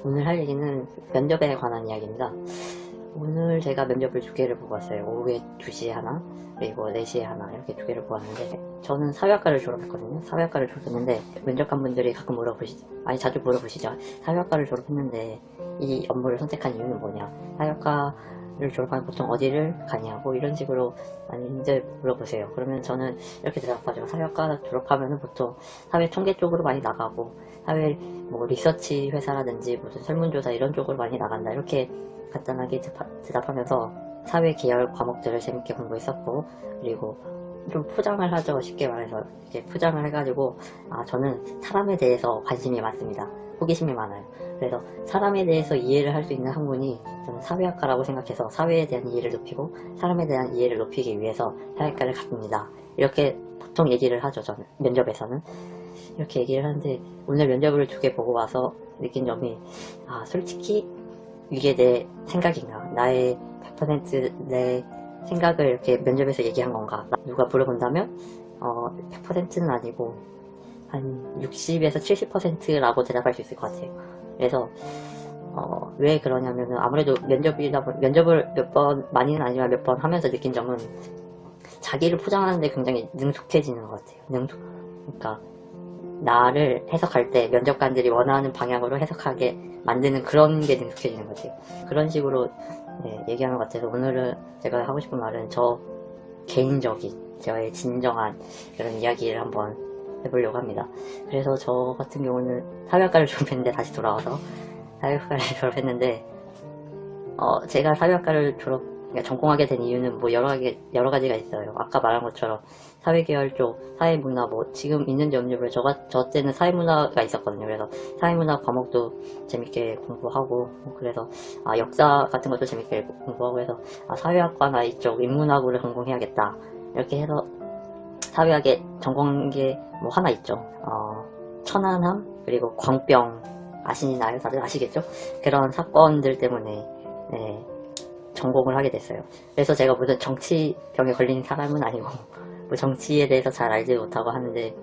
오늘 할 얘기는 면접에 관한 이야기입니다. 오늘 제가 면접을 두 개를 보고 왔어요. 오후에 2시에 하나, 그리고 4시에 하나, 이렇게 두 개를 보고 왔는데, 저는 사회학과를 졸업했거든요. 사회학과를 졸업했는데, 면접관 분들이 가끔 물어보시죠. 아니, 자주 물어보시죠. 사회학과를 졸업했는데, 이 업무를 선택한 이유는 뭐냐. 사회학과를 졸업하면 보통 어디를 가냐고, 이런 식으로 많이들 물어보세요. 그러면 저는 이렇게 대답하죠. 사회학과 졸업하면 보통 사회 통계 쪽으로 많이 나가고, 사회 뭐 리서치 회사라든지 무슨 설문조사 이런 쪽으로 많이 나간다. 이렇게 간단하게 대답하면서 사회 계열 과목들을 재밌게 공부했었고, 그리고 좀 포장을 하죠. 쉽게 말해서 이렇게 포장을 해가지고, 저는 사람에 대해서 관심이 많습니다. 호기심이 많아요. 그래서 사람에 대해서 이해를 할 수 있는 학문이 저는 사회학과라고 생각해서 사회에 대한 이해를 높이고 사람에 대한 이해를 높이기 위해서 사회학과를 갔습니다. 이렇게 보통 얘기를 하죠. 저는 면접에서는 이렇게 얘기를 하는데, 오늘 면접을 2개 보고 와서 느낀 점이, 솔직히 이게 내 생각인가? 나의 100% 내 생각을 이렇게 면접에서 얘기한 건가? 누가 물어본다면 100%는 아니고 한 60에서 70%라고 대답할 수 있을 것 같아요. 그래서 왜 그러냐면은, 아무래도 면접을 몇 번, 많이는 아니지만 몇 번 하면서 느낀 점은, 자기를 포장하는데 굉장히 능숙해지는 것 같아요. 그러니까 나를 해석할 때 면접관들이 원하는 방향으로 해석하게 만드는 그런 게 능숙해지는 것 같아요. 그런 식으로 얘기하는 것 같아서, 오늘은 제가 하고 싶은 말은 저 개인적인, 저의 진정한 그런 이야기를 한번 해보려고 합니다. 그래서 저 같은 경우는 사회학과를 졸업했는데, 다시 돌아와서 사회학과를 졸업했는데, 제가 사회학과를 그러니까 전공하게 된 이유는 뭐 여러 가지가 있어요. 아까 말한 것처럼 사회계열 쪽, 사회문화, 뭐 지금 있는지 없는지 모르겠어요. 저 때는 사회문화가 있었거든요. 그래서 사회문화 과목도 재밌게 공부하고, 그래서 역사 같은 것도 재밌게 공부하고 해서 사회학과나 이쪽 인문학으로 전공해야겠다, 이렇게 해서 사회학에 전공한 게 뭐 하나 있죠. 천안함, 그리고 광병 아시나요? 다들 아시겠죠? 그런 사건들 때문에 전공을 하게 됐어요. 그래서 제가 무슨 정치병에 걸린 사람은 아니고, 뭐 정치에 대해서 잘 알지 못하고 하는데,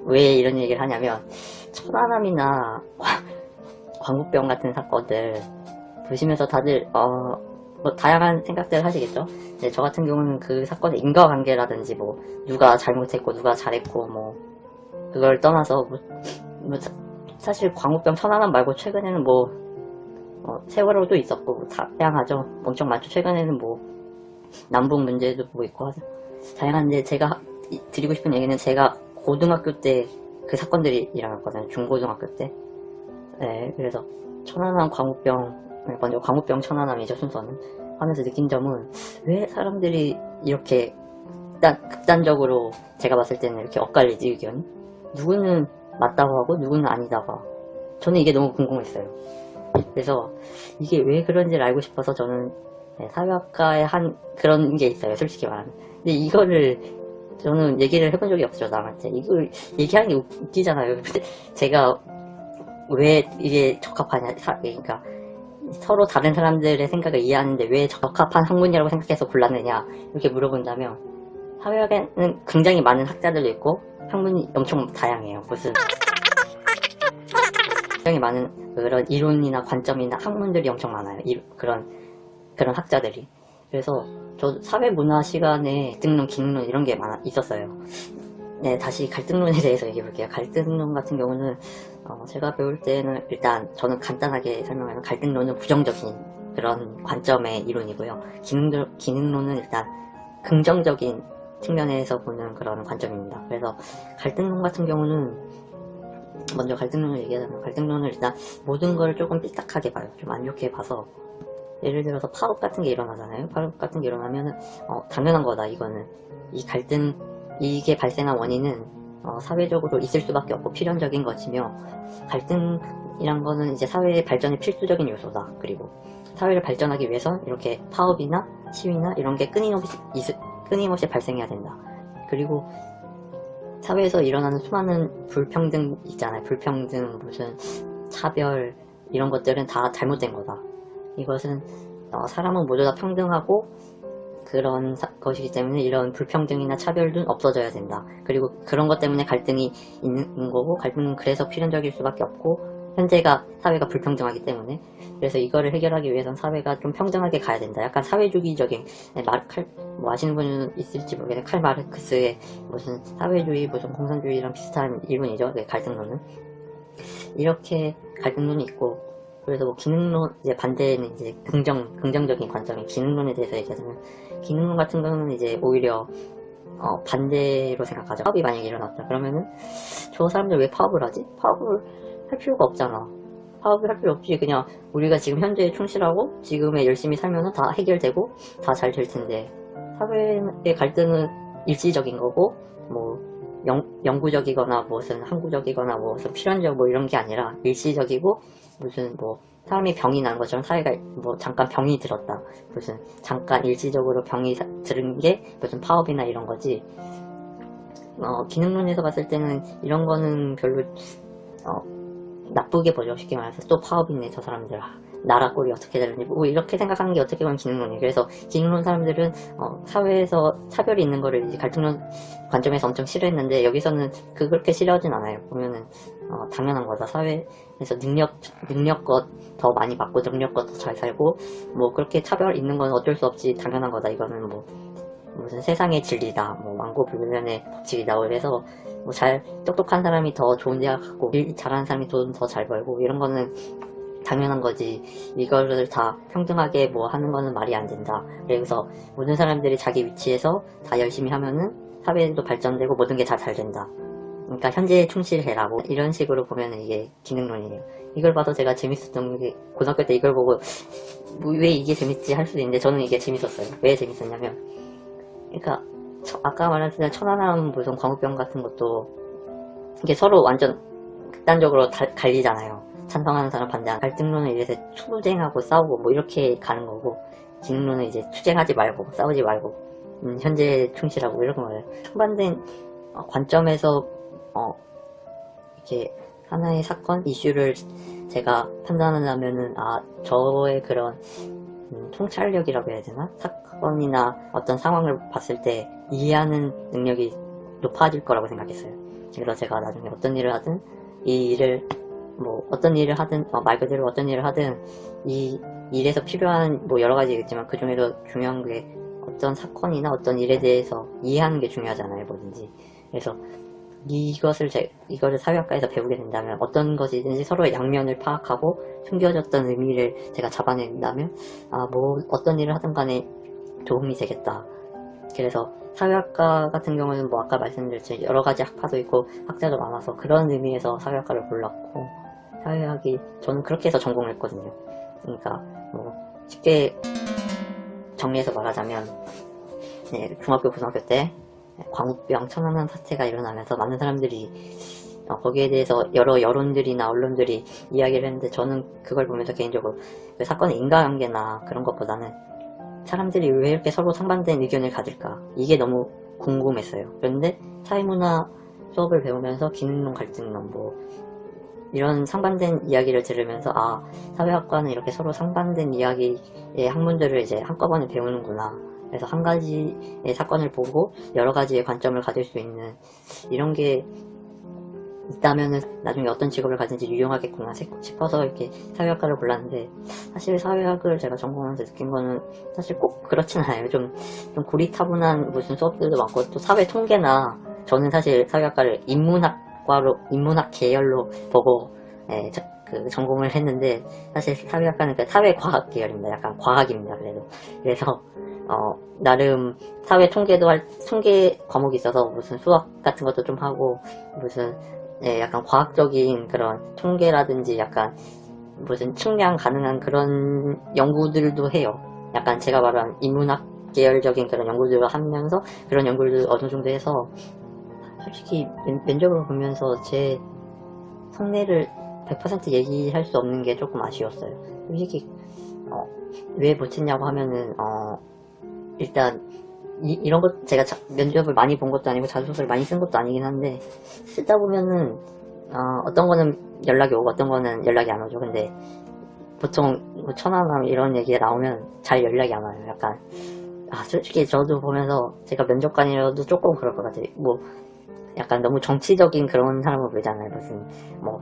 왜 이런 얘기를 하냐면, 천안함이나 광우병 같은 사건들 보시면서 다들 뭐 다양한 생각들을 하시겠죠. 근데 저 같은 경우는 그 사건의 인과관계라든지, 뭐 누가 잘못했고 누가 잘했고, 뭐 그걸 떠나서 뭐 사실 광우병, 천안함 말고 최근에는 뭐 세월호도 있었고, 뭐 다양하죠. 엄청 많죠. 최근에는 뭐 남북 문제도 뭐 있고 하죠. 다양한데, 제가 드리고 싶은 얘기는, 제가 고등학교 때 그 사건들이 일어났거든요. 중고등학교 때. 그래서 천안함, 광우병, 먼저 광우병, 천안함이죠, 순서는. 하면서 느낀 점은, 왜 사람들이 이렇게 극단적으로, 제가 봤을 때는 이렇게 엇갈리지, 의견이? 누구는 맞다고 하고 누구는 아니다고 하고. 저는 이게 너무 궁금했어요. 그래서 이게 왜 그런지를 알고 싶어서, 저는 사회학과에 한 그런 게 있어요, 솔직히 말하면. 근데 이거를 저는 얘기를 해본 적이 없죠, 남한테. 이걸 얘기하는 게 웃기잖아요. 제가 왜 이게 적합하냐, 그러니까 서로 다른 사람들의 생각을 이해하는데 왜 적합한 학문이라고 생각해서 골랐느냐, 이렇게 물어본다면, 사회학에는 굉장히 많은 학자들도 있고 학문이 엄청 다양해요. 무슨 굉장히 많은 그런 이론이나 관점이나 학문들이 엄청 많아요. 그런 학자들이. 그래서 저 사회문화 시간에 갈등론, 기능론 이런 게 있었어요. 다시 갈등론에 대해서 얘기해 볼게요. 갈등론 같은 경우는 제가 배울 때는, 일단 저는 간단하게 설명하면, 갈등론은 부정적인 그런 관점의 이론이고요. 기능론은 일단 긍정적인 측면에서 보는 그런 관점입니다. 그래서 갈등론 같은 경우는, 먼저 갈등론을 얘기하자면, 갈등론을 일단 모든 걸 조금 삐딱하게 봐요. 좀 안 좋게 봐서, 예를 들어서 파업 같은 게 일어나잖아요. 파업 같은 게 일어나면은 당연한 거다, 이거는. 이게 발생한 원인은 사회적으로 있을 수밖에 없고 필연적인 것이며, 갈등이란 거는 이제 사회의 발전의 필수적인 요소다. 그리고 사회를 발전하기 위해선 이렇게 파업이나 시위나 이런 게 끊임없이 발생해야 된다. 그리고 사회에서 일어나는 수많은 불평등 있잖아요. 불평등, 무슨 차별, 이런 것들은 다 잘못된 거다. 이것은 사람은 모두 다 평등하고 그런 것이기 때문에 이런 불평등이나 차별은 없어져야 된다. 그리고 그런 것 때문에 갈등이 있는 거고, 갈등은 그래서 필연적일 수밖에 없고, 현재가 사회가 불평등하기 때문에. 그래서 이거를 해결하기 위해선 사회가 좀 평등하게 가야 된다. 약간 사회주의적인, 뭐 아시는 분은 있을지 모르겠는데, 칼 마르크스의 무슨 사회주의, 무슨 공산주의랑 비슷한 이론이죠. 갈등론은. 이렇게 갈등론이 있고, 그래서 뭐 기능론, 이제 반대는 이제 긍정적인 관점인 기능론에 대해서 얘기하자면, 기능론 같은 경우는 이제 오히려, 반대로 생각하죠. 파업이 만약에 일어났다. 그러면은, 저 사람들 왜 파업을 하지? 파업을 할 필요가 없잖아. 파업을 할 필요 없이 그냥 우리가 지금 현재에 충실하고, 지금에 열심히 살면은 다 해결되고, 다 잘 될 텐데, 사회의 갈등은 일시적인 거고, 뭐, 영구적이거나 무슨 항구적이거나 무슨 필연적 뭐 이런 게 아니라 일시적이고, 무슨 뭐 사람이 병이 나는 것처럼 사회가 뭐 잠깐 병이 들었다, 무슨 잠깐 일시적으로 병이 들은 게 무슨 파업이나 이런 거지. 기능론에서 봤을 때는 이런 거는 별로 나쁘게 보죠. 쉽게 말해서 또 파업이네 저 사람들, 나라 꼴이 어떻게 되는지 뭐 이렇게 생각하는 게 어떻게 보면 기능론이에요. 그래서 기능론 사람들은 사회에서 차별이 있는 거를 이제 갈등론 관점에서 엄청 싫어했는데, 여기서는 그렇게 싫어하진 않아요. 보면은 당연한 거다. 사회에서 능력껏 더 많이 받고 능력껏 더 잘 살고, 뭐 그렇게 차별 있는 건 어쩔 수 없이 당연한 거다. 이거는 뭐 무슨 세상의 진리다, 뭐 왕고불변의 법칙이다. 그래서 뭐 똑똑한 사람이 더 좋은 대학 가고 일 잘하는 사람이 돈 더 잘 벌고 이런 거는 당연한 거지. 이거를 다 평등하게 뭐 하는 거는 말이 안 된다. 그래서 모든 사람들이 자기 위치에서 다 열심히 하면은 사회도 발전되고 모든 게 다 잘 된다. 그러니까 현재에 충실해라고, 이런 식으로 보면 이게 기능론이에요. 이걸 봐도 제가 재밌었던 게, 고등학교 때 이걸 보고 왜 이게 재밌지 할 수도 있는데, 저는 이게 재밌었어요. 왜 재밌었냐면, 그러니까 아까 말했던 천안함 무슨 광우병 같은 것도 이게 서로 완전 극단적으로 갈리잖아요. 찬성하는 사람, 반대하는. 갈등론은 이래서 투쟁하고 싸우고 뭐 이렇게 가는 거고, 기능론은 이제 투쟁하지 말고 싸우지 말고 현재에 충실하고 이런 거예요. 상반된 관점에서 이렇게 하나의 사건, 이슈를 제가 판단하려면은, 저의 그런 통찰력이라고 해야 되나? 사건이나 어떤 상황을 봤을 때 이해하는 능력이 높아질 거라고 생각했어요. 그래서 제가 나중에 어떤 일을 하든, 이 일을 뭐 어떤 일을 하든, 말 그대로 어떤 일을 하든 이 일에서 필요한 뭐 여러 가지겠지만, 그 중에도 중요한 게 어떤 사건이나 어떤 일에 대해서 이해하는 게 중요하잖아요, 뭐든지. 그래서 이거를 사회학과에서 배우게 된다면, 어떤 것이든지 서로의 양면을 파악하고 숨겨졌던 의미를 제가 잡아낸다면, 뭐 어떤 일을 하든 간에 도움이 되겠다. 그래서 사회학과 같은 경우는 뭐 아까 말씀드렸듯이 여러 가지 학파도 있고 학자도 많아서 그런 의미에서 사회학과를 골랐고, 사회학이 저는 그렇게 해서 전공을 했거든요. 그러니까 뭐 쉽게 정리해서 말하자면, 중학교 고등학교 때 광우병 천안함 사태가 일어나면서 많은 사람들이 거기에 대해서 여러 여론들이나 언론들이 이야기를 했는데, 저는 그걸 보면서 개인적으로 그 사건의 인과관계나 그런 것보다는 사람들이 왜 이렇게 서로 상반된 의견을 가질까, 이게 너무 궁금했어요. 그런데 사회문화 수업을 배우면서 기능론, 갈등론 뭐 이런 상반된 이야기를 들으면서, 사회학과는 이렇게 서로 상반된 이야기의 학문들을 이제 한꺼번에 배우는구나. 그래서 한 가지의 사건을 보고 여러 가지의 관점을 가질 수 있는 이런 게 있다면은 나중에 어떤 직업을 가진지 유용하겠구나 싶어서 이렇게 사회학과를 골랐는데, 사실 사회학을 제가 전공하면서 느낀 거는 사실 꼭 그렇진 않아요. 좀 고리타분한 무슨 수업들도 많고, 또 사회 통계나, 저는 사실 사회학과를 인문학 계열로 보고 전공을 했는데, 사실 사회학과는 사회과학 계열입니다. 약간 과학입니다. 그래서 나름 사회 통계 과목이 있어서 무슨 수학 같은 것도 좀 하고, 무슨 약간 과학적인 그런 통계라든지 약간 무슨 측량 가능한 그런 연구들도 해요. 약간 제가 말한 인문학 계열적인 그런 연구들을 하면서 그런 연구를 어느 정도 해서, 솔직히 면접을 보면서 제 성내를 100% 얘기할 수 없는 게 조금 아쉬웠어요. 솔직히 왜 못했냐고 하면은 일단 이런 것 제가 면접을 많이 본 것도 아니고 자소서를 많이 쓴 것도 아니긴 한데, 쓰다 보면은 어떤 거는 연락이 오고 어떤 거는 연락이 안 오죠. 근데 보통 뭐 천안함 이런 얘기가 나오면 잘 연락이 안 와요. 약간 솔직히 저도 보면서 제가 면접관이라도 조금 그럴 것 같아요. 뭐 약간 너무 정치적인 그런 사람을 보잖아요. 무슨 뭐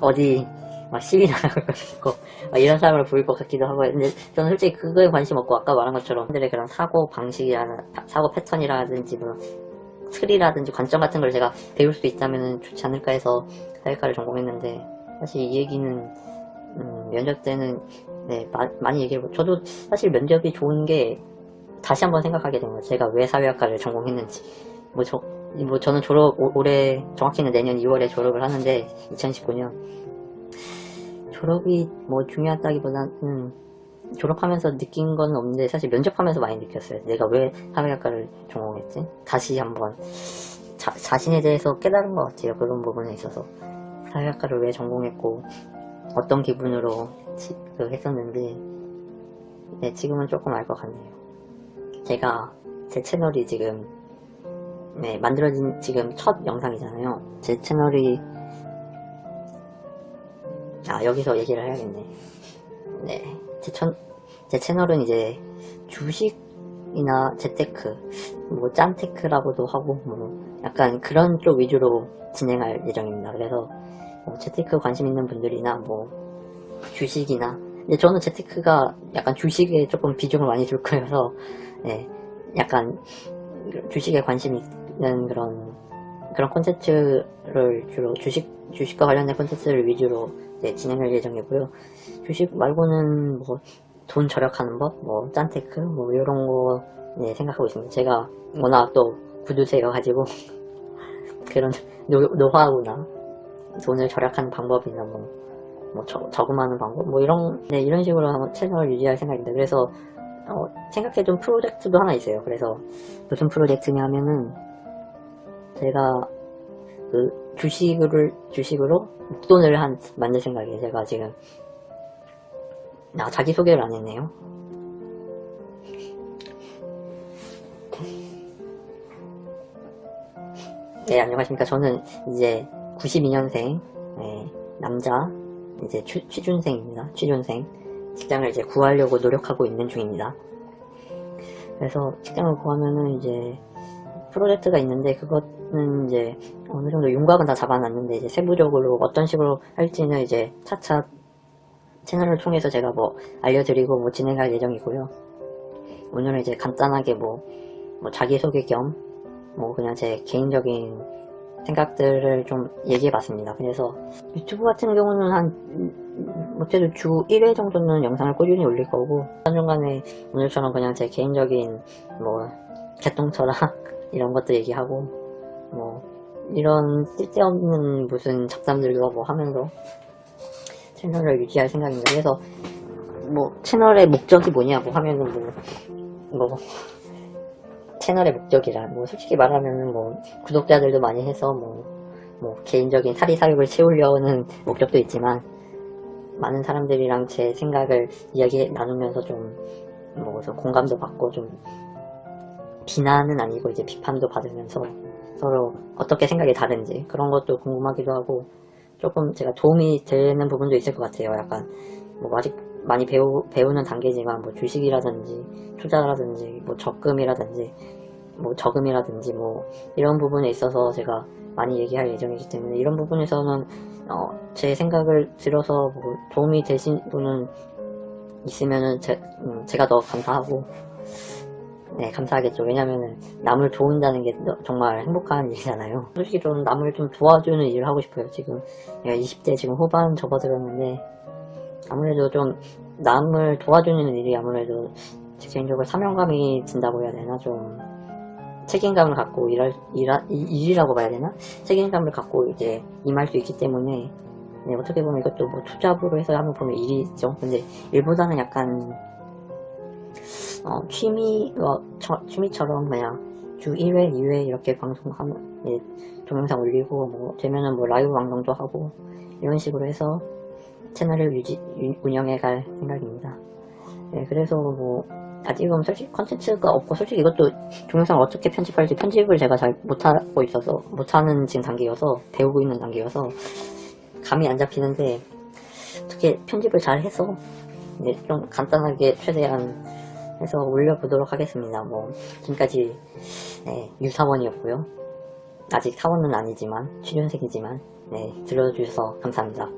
어디 막 시위하고 있고 이런 사람을 보일 것 같기도 하고. 근데 저는 솔직히 그거에 관심 없고, 아까 말한 것처럼 사람들의 그런 사고 방식이라는 사고 패턴이라든지 뭐 틀이라든지 관점 같은 걸 제가 배울 수 있다면 좋지 않을까 해서 사회과를 전공했는데, 사실 이 얘기는 면접 때는 많이 얘기해보고, 저도 사실 면접이 좋은 게 다시 한번 생각하게 된 거예요. 제가 왜 사회학과를 전공했는지. 저는 올해 정확히는 내년 2월에 졸업을 하는데, 2019년 졸업이 뭐 중요하다기보다는 졸업하면서 느낀 건 없는데, 사실 면접하면서 많이 느꼈어요. 내가 왜 사회학과를 전공했지? 다시 한번 자신에 대해서 깨달은 것 같아요. 그런 부분에 있어서 사회학과를 왜 전공했고 어떤 기분으로 했었는지 지금은 조금 알 것 같네요. 제가 제 채널이 지금 만들어진 지금 첫 영상이잖아요. 제 채널이 여기서 얘기를 해야겠네. 제 채널은 이제 주식이나 재테크, 뭐 짠테크라고도 하고 뭐 약간 그런 쪽 위주로 진행할 예정입니다. 그래서 뭐 재테크 관심 있는 분들이나 뭐 주식이나, 근데 저는 재테크가 약간 주식에 조금 비중을 많이 둘 거여서 약간 주식에 관심 있는 그런 콘텐츠를 주로 주식과 관련된 콘텐츠를 위주로 진행할 예정이고요. 주식 말고는 뭐 돈 절약하는 법, 뭐 짠테크, 뭐 이런 거 생각하고 있습니다. 제가 워낙 또 구두쇠여가지고 그런 노하우나 돈을 절약하는 방법이나 뭐 저금하는 방법, 뭐 이런 식으로 한번 채널을 유지할 생각입니다. 그래서 생각해둔 프로젝트도 하나 있어요. 그래서 무슨 프로젝트냐 하면은, 제가 그 주식으로 목돈을 만들 생각이에요. 제가 지금 자기소개를 안 했네요. 안녕하십니까. 저는 이제 92년생 남자, 이제 취준생입니다. 취준생. 직장을 이제 구하려고 노력하고 있는 중입니다. 그래서 직장을 구하면은 이제 프로젝트가 있는데, 그거는 이제 어느 정도 윤곽은 다 잡아놨는데, 이제 세부적으로 어떤 식으로 할지는 이제 차차 채널을 통해서 제가 뭐 알려드리고 뭐 진행할 예정이고요. 오늘은 이제 간단하게 뭐 자기소개 겸 뭐 그냥 제 개인적인 생각들을 좀 얘기해봤습니다. 그래서 유튜브 같은 경우는 못해도 주 1회 정도는 영상을 꾸준히 올릴 거고, 중간중간에 오늘처럼 그냥 제 개인적인 뭐 개똥철학 이런 것도 얘기하고, 뭐 이런 쓸데없는 무슨 잡담들도 뭐 하면서 채널을 유지할 생각입니다. 그래서 뭐 채널의 목적이 뭐냐고 하면은 뭐 채널의 목적이라 뭐 솔직히 말하면은 뭐 구독자들도 많이 해서 뭐 개인적인 사리사욕을 채우려는 목적도 있지만, 많은 사람들이랑 제 생각을 이야기 나누면서 좀 뭐 공감도 받고, 좀 비난은 아니고 이제 비판도 받으면서 서로 어떻게 생각이 다른지 그런 것도 궁금하기도 하고, 조금 제가 도움이 되는 부분도 있을 것 같아요. 약간 뭐 아직 많이 배우는 단계지만, 뭐 주식이라든지 투자라든지 뭐 적금이라든지 뭐 저금이라든지 뭐 이런 부분에 있어서 제가 많이 얘기할 예정이기 때문에, 이런 부분에서는 제 생각을 들어서 뭐 도움이 되신 분은 있으면은 제가 더 감사하고, 감사하겠죠. 왜냐면은 남을 도운다는 게 정말 행복한 일이잖아요. 솔직히 저는 남을 좀 도와주는 일을 하고 싶어요. 지금 20대 지금 후반 접어들었는데, 아무래도 좀 남을 도와주는 일이 아무래도 제 개인적으로 사명감이 든다고 해야 되나, 좀 책임감을 갖고 일이라고 봐야 되나? 책임감을 갖고 이제 임할 수 있기 때문에, 어떻게 보면 이것도 뭐 투잡으로 해서 한번 보면 일이죠. 근데 일보다는 약간 취미처럼 그냥 주 1회, 2회 이렇게 방송하면 동영상 올리고, 뭐 되면은 뭐 라이브 방송도 하고, 이런 식으로 해서 채널을 운영해갈 생각입니다. 그래서 뭐 아직은 솔직히 컨텐츠가 없고, 솔직히 이것도 동영상을 어떻게 편집할지 편집을 제가 잘 못하고 있어서, 못하는 지금 단계여서, 배우고 있는 단계여서 감이 안 잡히는데, 어떻게 편집을 잘 해서 좀 간단하게 최대한 해서 올려보도록 하겠습니다. 뭐 지금까지 유사원이었고요. 아직 사원은 아니지만 취준생이지만 들어주셔서 감사합니다.